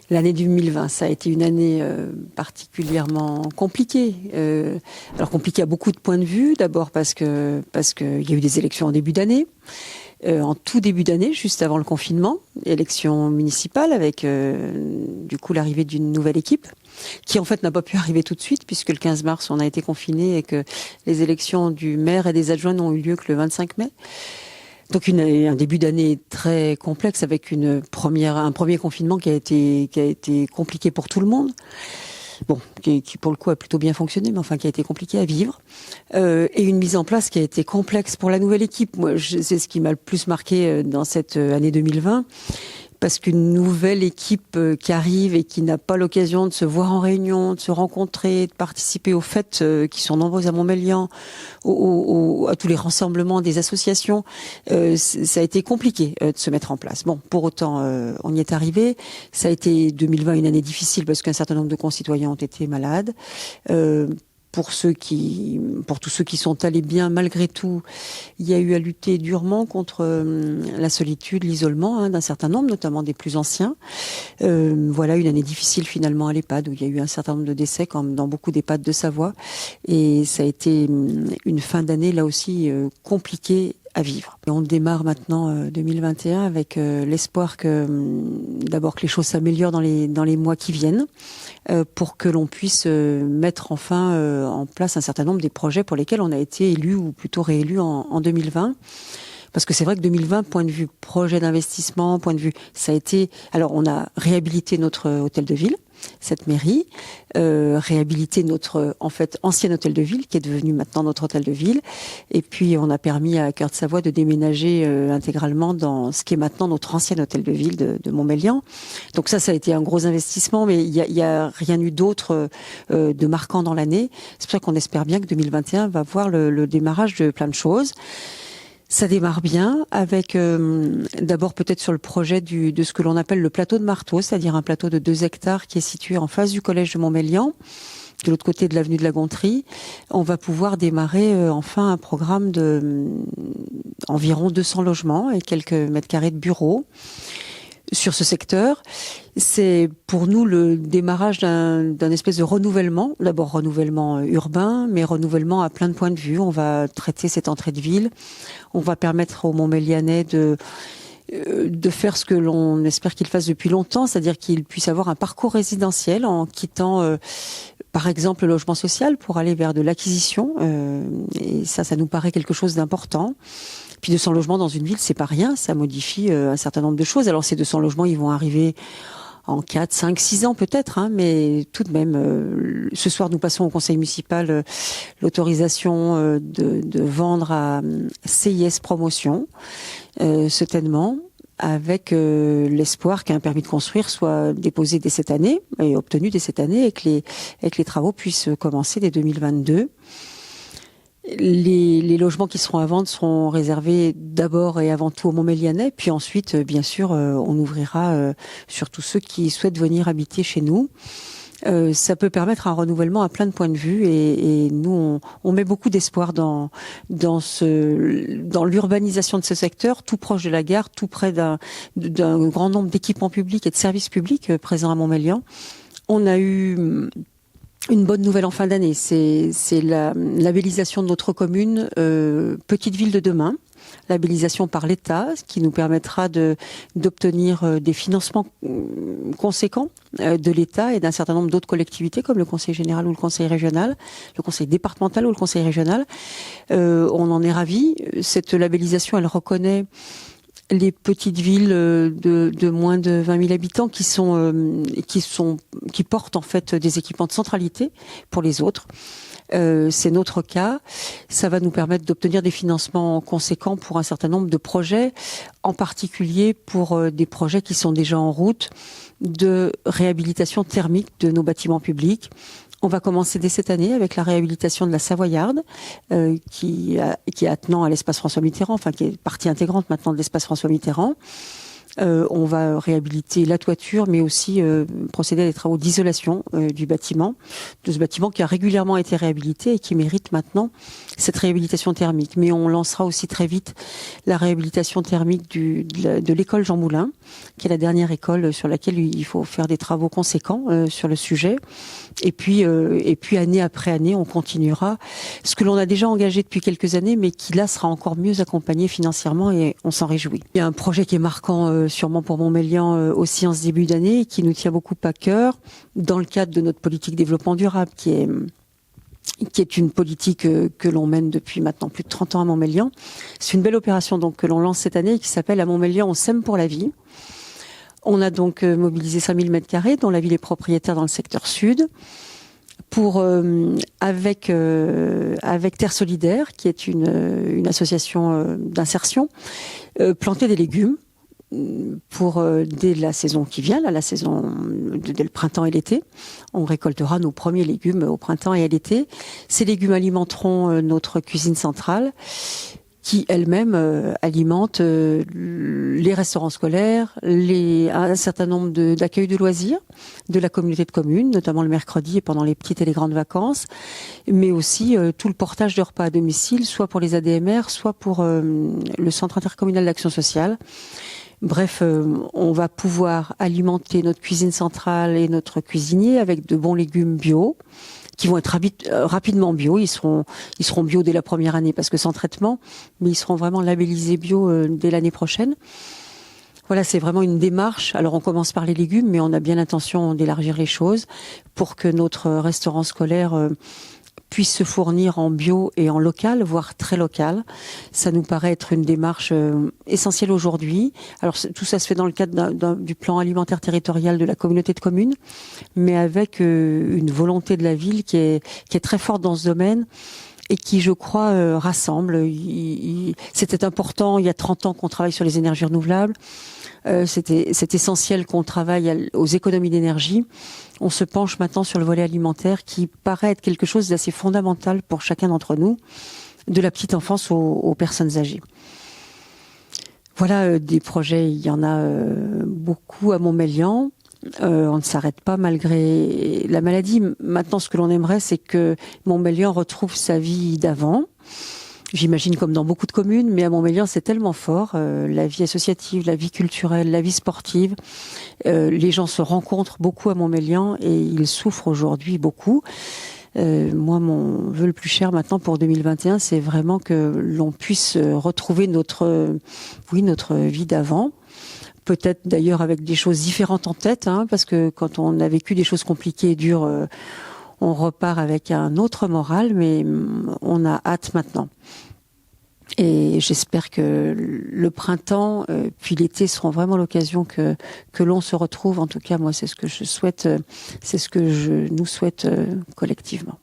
L'année 2020, ça a été une année particulièrement compliquée. Alors compliquée à beaucoup de points de vue. D'abord parce que il y a eu des élections en début d'année, en tout début d'année, juste avant le confinement, élections municipales avec du coup l'arrivée d'une nouvelle équipe, qui en fait n'a pas pu arriver tout de suite puisque le 15 mars on a été confinés et que les élections du maire et des adjoints n'ont eu lieu que le 25 mai. Donc un début d'année très complexe avec un premier confinement qui a été compliqué pour tout le monde. Bon, qui pour le coup a plutôt bien fonctionné, mais enfin qui a été compliqué à vivre. Et une mise en place qui a été complexe pour la nouvelle équipe. Moi, c'est ce qui m'a le plus marqué dans cette année 2020. Parce qu'une nouvelle équipe qui arrive et qui n'a pas l'occasion de se voir en réunion, de se rencontrer, de participer aux fêtes qui sont nombreuses à Montmélian, à tous les rassemblements des associations, ça a été compliqué de se mettre en place. Bon, pour autant, on y est arrivé. Ça a été 2020 une année difficile parce qu'un certain nombre de concitoyens ont été malades. Pour tous ceux qui sont allés bien, malgré tout, il y a eu à lutter durement contre la solitude, l'isolement d'un certain nombre, notamment des plus anciens. Voilà une année difficile finalement à l'EHPAD, où il y a eu un certain nombre de décès, comme dans beaucoup d'EHPAD de Savoie. Et ça a été une fin d'année, là aussi, compliquée à vivre. Et on démarre maintenant 2021 avec l'espoir d'abord que les choses s'améliorent dans les mois qui viennent, pour que l'on puisse mettre enfin en place un certain nombre des projets pour lesquels on a été élu ou plutôt réélu en 2020. Parce que c'est vrai que 2020, point de vue projet d'investissement, point de vue, ça a été... Alors, on a réhabilité notre hôtel de ville, cette mairie, réhabilité notre, en fait, ancien hôtel de ville, qui est devenu maintenant notre hôtel de ville. Et puis, on a permis à Cœur de Savoie de déménager intégralement dans ce qui est maintenant notre ancien hôtel de ville de Montmélian. Donc ça a été un gros investissement, mais il y a rien eu d'autre de marquant dans l'année. C'est pour ça qu'on espère bien que 2021 va voir le démarrage de plein de choses. Ça démarre bien avec d'abord peut-être sur le projet de ce que l'on appelle le plateau de Marteau, c'est-à-dire un plateau de 2 hectares qui est situé en face du collège de Montmélian, de l'autre côté de l'avenue de la Gontrie. On va pouvoir démarrer enfin un programme de environ 200 logements et quelques mètres carrés de bureaux sur ce secteur. C'est pour nous le démarrage d'un espèce de renouvellement, d'abord renouvellement urbain, mais renouvellement à plein de points de vue. On va traiter cette entrée de ville, on va permettre aux Montmélianais de faire ce que l'on espère qu'ils fassent depuis longtemps, c'est-à-dire qu'ils puissent avoir un parcours résidentiel en quittant par exemple le logement social pour aller vers de l'acquisition, et ça nous paraît quelque chose d'important. Puis 200 logements dans une ville, c'est pas rien, ça modifie un certain nombre de choses. Alors ces 200 logements, ils vont arriver en 4, 5, 6 ans peut-être, mais tout de même, ce soir nous passons au conseil municipal l'autorisation de vendre à CIS Promotion ce ténement, avec l'espoir qu'un permis de construire soit déposé dès cette année et obtenu dès cette année et que les travaux puissent commencer dès 2022. Les logements qui seront à vendre seront réservés d'abord et avant tout aux Montmélianais, puis ensuite, bien sûr, on ouvrira sur tous ceux qui souhaitent venir habiter chez nous. Ça peut permettre un renouvellement à plein de points de vue et nous, on met beaucoup d'espoir dans l'urbanisation de ce secteur, tout proche de la gare, tout près d'un grand nombre d'équipements publics et de services publics présents à Montmélian. On a eu une bonne nouvelle en fin d'année, c'est la labellisation de notre commune Petite Ville de demain, labellisation par l'État, ce qui nous permettra d'obtenir des financements conséquents de l'État et d'un certain nombre d'autres collectivités comme le Conseil général ou le Conseil régional, le Conseil départemental ou le Conseil régional. On en est ravis. Cette labellisation, elle reconnaît les petites villes de moins de 20 000 habitants qui portent en fait des équipements de centralité pour les autres. C'est notre cas. Ça va nous permettre d'obtenir des financements conséquents pour un certain nombre de projets, en particulier pour des projets qui sont déjà en route de réhabilitation thermique de nos bâtiments publics. On va commencer dès cette année avec la réhabilitation de la Savoyarde, qui est attenant à l'espace François Mitterrand, enfin qui est partie intégrante maintenant de l'espace François Mitterrand. On va réhabiliter la toiture, mais aussi procéder à des travaux d'isolation du bâtiment, de ce bâtiment qui a régulièrement été réhabilité et qui mérite maintenant cette réhabilitation thermique. Mais on lancera aussi très vite la réhabilitation thermique de l'école Jean Moulin, qui est la dernière école sur laquelle il faut faire des travaux conséquents sur le sujet. Et puis année après année, on continuera ce que l'on a déjà engagé depuis quelques années, mais qui là sera encore mieux accompagné financièrement et on s'en réjouit. Il y a un projet qui est marquant sûrement pour Montmélian aussi en ce début d'année et qui nous tient beaucoup à cœur dans le cadre de notre politique développement durable qui est une politique que l'on mène depuis maintenant plus de 30 ans à Montmélian. C'est une belle opération donc que l'on lance cette année qui s'appelle À Montmélian, on s'aime pour la vie. On a donc mobilisé 5000 m², dont la ville est propriétaire dans le secteur sud, pour avec Terre Solidaire, qui est une association d'insertion, planter des légumes pour dès la saison qui vient, là, dès le printemps et l'été. On récoltera nos premiers légumes au printemps et à l'été. Ces légumes alimenteront notre cuisine centrale, qui elle-même alimente les restaurants scolaires, un certain nombre d'accueils de loisirs de la communauté de communes, notamment le mercredi et pendant les petites et les grandes vacances, mais aussi tout le portage de repas à domicile, soit pour les ADMR, soit pour le Centre intercommunal d'action sociale. Bref, on va pouvoir alimenter notre cuisine centrale et notre cuisinier avec de bons légumes bio, qui vont être rapidement bio. Ils seront bio dès la première année parce que sans traitement, mais ils seront vraiment labellisés bio dès l'année prochaine. Voilà, c'est vraiment une démarche. Alors on commence par les légumes, mais on a bien l'intention d'élargir les choses pour que notre restaurant scolaire puisse se fournir en bio et en local, voire très local. Ça nous paraît être une démarche essentielle aujourd'hui. Alors tout ça se fait dans le cadre du plan alimentaire territorial de la communauté de communes, mais avec une volonté de la ville qui est très forte dans ce domaine et qui, je crois, rassemble. C'était important il y a 30 ans qu'on travaille sur les énergies renouvelables. C'est essentiel qu'on travaille aux économies d'énergie. On se penche maintenant sur le volet alimentaire qui paraît être quelque chose d'assez fondamental pour chacun d'entre nous, de la petite enfance aux personnes âgées. Voilà des projets, il y en a beaucoup à Montmélian. On ne s'arrête pas malgré la maladie. Maintenant, ce que l'on aimerait, c'est que Montmélian retrouve sa vie d'avant. J'imagine comme dans beaucoup de communes, mais à Montmélian, c'est tellement fort. La vie associative, la vie culturelle, la vie sportive. Les gens se rencontrent beaucoup à Montmélian et ils souffrent aujourd'hui beaucoup. Moi, mon vœu le plus cher maintenant pour 2021, c'est vraiment que l'on puisse retrouver notre vie d'avant. Peut-être d'ailleurs avec des choses différentes en tête, parce que quand on a vécu des choses compliquées et dures, on repart avec un autre moral, mais on a hâte maintenant. Et j'espère que le printemps puis l'été seront vraiment l'occasion que l'on se retrouve. En tout cas, moi, c'est ce que je souhaite, c'est ce que nous souhaite collectivement.